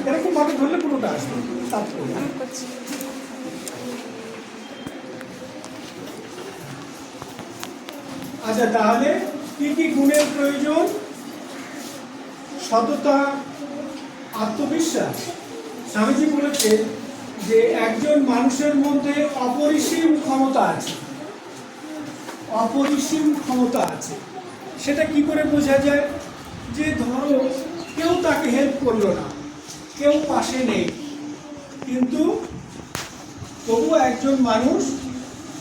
এরকম ভাবে ধরলে পুরোটা আসবে। তারপরে আচ্ছা, তাহলে কি কি গুণের প্রয়োজন? সততা, আত্মবিশ্বাস। স্বামীজি বলেছে যে একজন মানুষের মধ্যে অপরিসীম ক্ষমতা আছে, অপরিসীম ক্ষমতা আছে। সেটা কি করে বোঝা যায়? যে ধরো কেউ তাকে হেল্প করলো না, কেউ পাশে নেই, কিন্তু তবু একজন মানুষ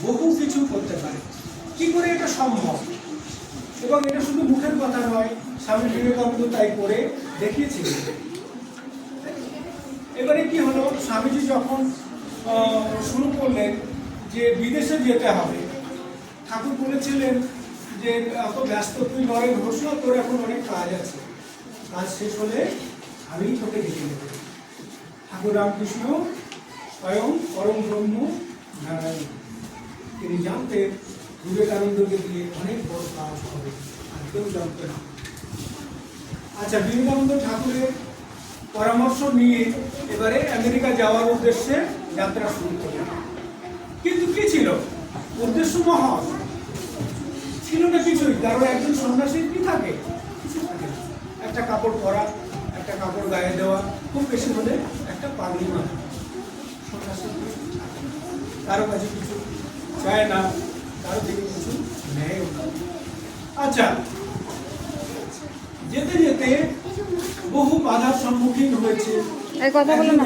বহু কিছু করতে পারে। কি করে এটা সম্ভব? এবং এটা শুধু মুখের কথা নয়, স্বামী বিবেকানন্দ তাই করে দেখিয়েছিলেন। এবারে কি হলো, স্বামীজি যখন শুরু করলেন যে বিদেশে যেতে হবে, ঠাকুর বলেছিলেন যে এত ব্যস্ত তুই নরেন হোস না, তোর এখন অনেক কাজ আছে, কাজ শেষ হলে আমি তোকে ডেকে নেব। ঠাকুর রামকৃষ্ণ স্বয়ং পরম ব্রহ্ম নারায়ণ, তিনি জানতেন বিবেকানন্দকে দিয়ে অনেক বড় কাজ হবে, আর কেউ জানতে না। আচ্ছা, বিবেকানন্দ ঠাকুরের পরামর্শ নিয়ে এবারে আমেরিকা যাওয়ার উদ্দেশ্যে যাত্রা শুরু করলেন। কিন্তু কি ছিল উদ্দেশ্য? মহৎ ছিল না কিছুই। কারণ একজন সন্ন্যাসীর কি থাকে? কিছু থাকে না। একটা কাপড় পরা, একটা কাপড় গায়ে দেওয়া, খুব বেশি হলে একটা পাগড়ি মাথা। সন্ন্যাসীর কারো কাছে কিছু চায় না, কারো থেকে কিছু নেয়ও না। আচ্ছা, যেতে যেতে বহু বাধার সম্মুখীন হয়েছে।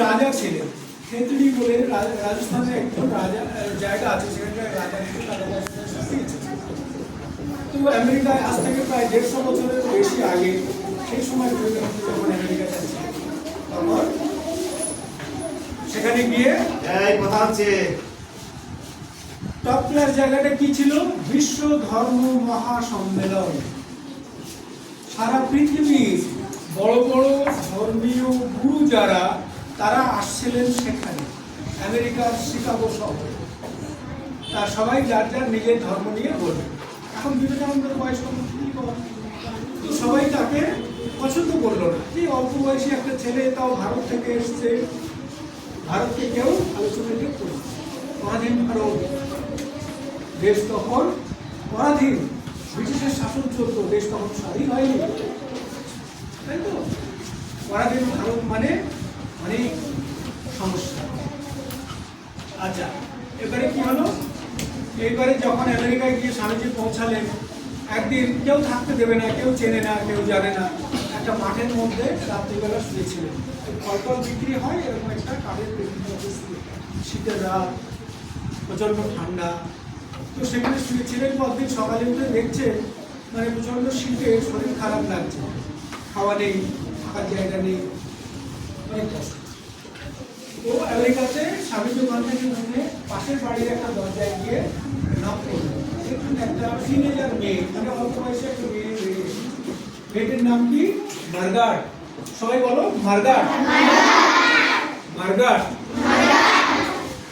রাজা ছিলেন খেতড়ি বলে, রাজস্থানে একজন রাজা জায়গা আছে, সেখানে রাজা তো আমেরিকায় আজ থেকে প্রায় 150 বছরের বেশি আগে, সেই সময় যখন আমেরিকা যাচ্ছে, তখন সেখানে গিয়ে কথা হচ্ছে টপ ক্লাস জায়গাটা কি ছিল? বিশ্ব ধর্ম মহাসম্মেলন। সারা পৃথিবীর বড় বড় ধর্মীয় গুরু যারা, তারা আসছিলেন সেখানে, আমেরিকার শিকাগো শহরে। তার সবাই যার যার নিজের ধর্ম নিয়ে বলবেন। এখন বিবেকানন্দের বয়স কত? সবাই তাকে পছন্দ করলো না, যে অল্প বয়সী একটা ছেলে, তাও ভারত থেকে এসছে, ভারতকে কেউ আলোচনা করছে। পরাধীন ভারত দেশ, তখন পরাধীন, ব্রিটিশের শাসন চলত, দেশ তখন স্বাধীন হয়নি, তাই তো? পরাধীন ভারত মানে অনেক সমস্যা। আচ্ছা, এবারে কি হলো? এইবারে যখন আমেরিকায় গিয়ে স্বামীজি পৌঁছালেন, একদিন কেউ থাকতে দেবে না, কেউ চেনে না, কেউ জানে না, একটা মাঠের মধ্যে রাত্রিবেলা শুয়েছিলেন। ফল বিক্রি হয়, এরকম একটা কাঠের শীতের রাত, প্রচন্ড ঠান্ডা, তো সেখানে শুয়েছিলেন। পরদিন সকালে উঠে দেখছেন মানে প্রচন্ড শীতে শরীর খারাপ লাগছে, খাওয়া নেই, থাকার জায়গা নেই, অনেক কষ্ট। তো আমেরিকাতে স্বামীজি ওখান থেকে উঠে পাশের বাড়ির একটা দরজায় গিয়ে নক করলেন। দেখুন একটা টিনেজার মেয়ে, মানে অল্প বয়সে একটা মেয়ে, মেয়েটির নাম কি? মার্গাট। সবাই বলো মার্গাট। মার্গাট।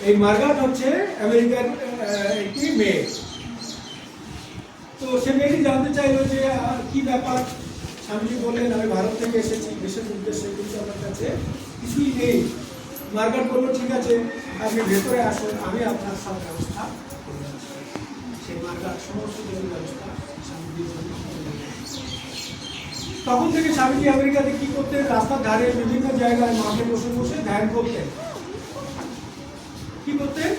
এই মার্গাট হচ্ছে আমেরিকার একটি মেয়ে। তো সে মেয়েটি জানতে চাইলো যে কি ব্যাপার। স্বামীজি বললেন, আমি ভারত থেকে এসেছি দেশের উদ্দেশ্যে, কিন্তু আমার কাছে কিছুই নেই। মার্গাট বললো, ঠিক আছে, আপনি ভেতরে আসুন, আমি আপনার সব ব্যবস্থা করে দিচ্ছি। সেই মার্গাট সমস্ত ব্যবস্থা স্বামীজি। তখন থেকে স্বামীজি আমেরিকাতে কি করতেন? রাস্তার ধারে বিভিন্ন জায়গায় মাঠে বসে বসে ধ্যান করতেন। কি করতেন?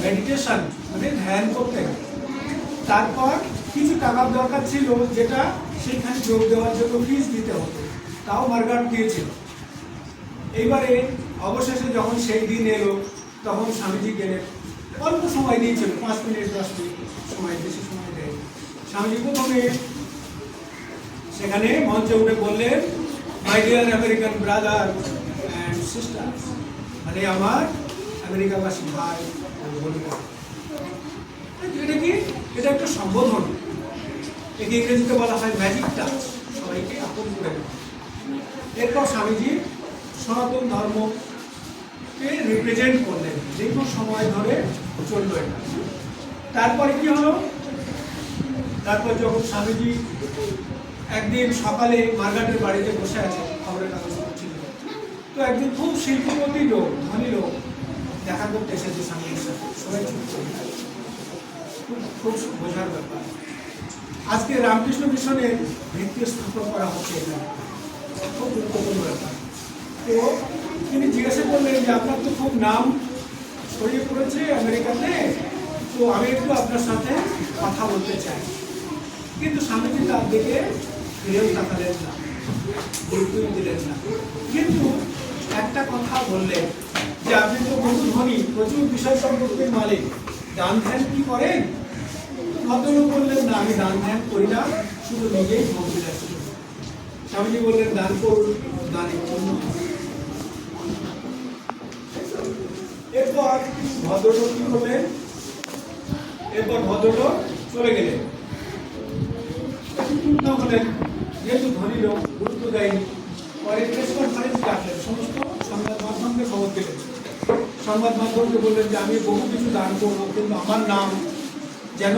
মেডিটেশন, মানে ধ্যান করতেন। তারপর কিছু টাকার দরকার ছিল, যেটা সেখানে যোগ দেওয়ার জন্য ফিস দিতে হতো, তাও মার্গাট দিয়েছিল। এইবারে অবশেষে যখন সেই দিন এলো, তখন স্বামীজি গেলেন। অল্প সময় দিয়েছিল, 5 মিনিট 10 মিনিট সময়, বেশি সময় দেয়। স্বামীজি প্রথমে সেখানে মঞ্চে উঠে বললেন, my dear American brother and sister, মানে আমার আমেরিকাবাসী ভাই বোনেরা। এটা কি? এটা একটা সম্বোধন। একে ইংরেজিতে বলা হয় ম্যাজিক টাচ, সবাইকে আপন করে দেওয়া। এরপর স্বামীজি সনাতন ধর্মকে রিপ্রেজেন্ট করলেন, দীর্ঘ সময় ধরে চলল এটা। তারপরে কি হলো? তারপর যখন স্বামীজি একদিন সকালে মার্গারেটের বাড়িতে বসে আছে, খবরের কাগজ পড়ছিল। তো একদিন খুব শিল্পপতি লোক, ধনী লোক দেখা করতে এসেছে স্বামীর সাথে। সবাই চুপ করে থাকে। খুব বোঝার ব্যাপার। আজকে রামকৃষ্ণ মিশনের ভিত্তি স্থাপন করা হচ্ছে, এটা খুব গুরুত্বপূর্ণ ব্যাপার। তো তিনি জিজ্ঞাসা করলেন যে আপনার তো খুব নাম ছড়িয়ে পড়েছে আমেরিকাতে, তো আমি একটু আপনার সাথে কথা বলতে চাই। কিন্তু স্বামীজি তার দিকে ফিরেও তাকালেন না, গুরুত্বই দিলেন না। কিন্তু একটা কথা বললেন যে আপনি তো বহু ধনী, প্রচুর বিষয় সম্পত্তির মালিক, দান ধ্যান কি করেন? ভদ্রলোক বললেন না, আমি দান ধ্যান করি না, শুধু নিজেই ভোগ বিলাস করি। স্বামীজি বললেন দান করুন, দানের জন্য। এরপর ভদ্রলোক কি করলেন? এরপর ভদ্রলোক চলে গেলেন। চিন্তা হলেন, যেহেতু ধনী লোক, গুরুত্ব দেয়নি। পরে প্রেস কনফারেন্স ডাকলেন, সমস্ত সংবাদ মাধ্যমকে খবর দিলেন। সংবাদ মাধ্যমকে বললেন যে আমি বহু কিছু দান করবো, কিন্তু আমার নাম যেন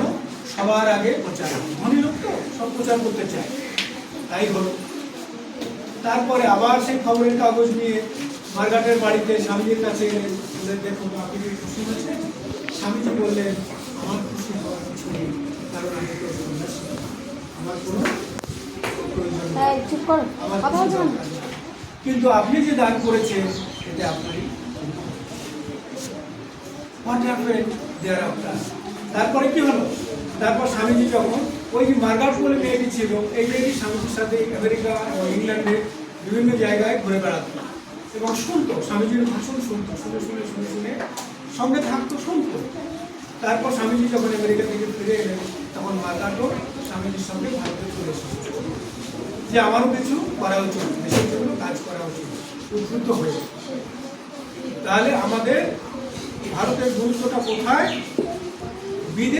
সবার আগে প্রচার হয়। ধনী লোক তো সব প্রচার করতে চায়, তাই হলো। তারপরে আবার সেই খবরের কাগজ নিয়ে মার্গারেটের বাড়িতে স্বামীজির কাছে এলেন। বললেন দেখুন, আপনি কি খুশি হয়েছেন? স্বামীজি বললেন আমার খুশি হওয়ার কিছু নেই, কারণ আমি তো সন্ন্যাসী, আমার কোনো প্রয়োজন নেই, আমার কিছু দরকার নেই। কিন্তু আপনি যে দান করেছেন এটা আপনারই। তারপরে কি হলো? তারপর স্বামীজি যখন ওই যে মার্গারেট বলে মেয়েটি ছিল, এই মেয়েটি স্বামীজির সাথে আমেরিকা ও ইংল্যান্ডে বিভিন্ন জায়গায় ঘুরে বেড়াতো এবং শুনতো, স্বামীজির ভাষণ শুনতো, শুনে শুনে শুনে শুনে সঙ্গে থাকতো, শুনতো। তারপর স্বামীজি যখন আমেরিকা থেকে ফিরে এলেন, তখন মার্গারেটও স্বামীজির সঙ্গে ভারতে চলে এসেছে যে আমারও কিছু করা উচিত, দেশের জন্য কাজ করা উচিত, উদ্বুদ্ধ হয়ে। তাহলে আমাদের ভারতের গুরুত্বটা কোথায়?